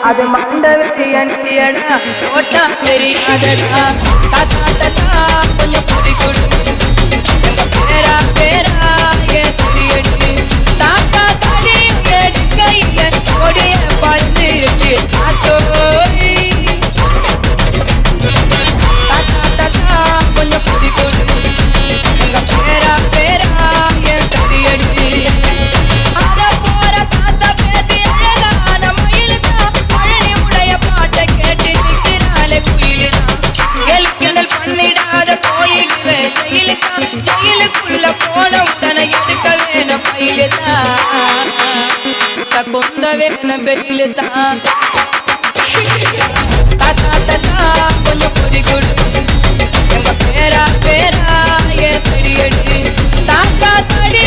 அது மண்டவெளி அண்டியடா ஓட்டா தெரியாதடா தாத்தா தாத்தா கொஞ்சம் குடி கொடு எங்க பேரா பேரா ஏ தடியடி தாத்தா தடி எடுக்கையில கொடிய பறந்துருச்சு தாத்தோய் தாத்தா தாத்தா கொஞ்சம் குடி கொடு எங்க பேரா பேரா ஏ தடியடி அத போற தாத்தா பேத்தி அழகான மயிலுதான் பழனி உடைய பாட்டை கேட்டு நிற்கிறாளே குயிலுதான் எல்கிண்டல் பண்ணிடாத போயிடுவே ஜெயிலுதான் ஜெயிலுக்குள்ள போன உடனே எடுக்க வேணும் பயிலுதான் கொந்த வேணும் பெயிலுதான் தாத்தா தாத்தா கொஞ்சம் குடி கொடு எங்க பேரா பேரா ஏ தடியடி தாத்தா தடி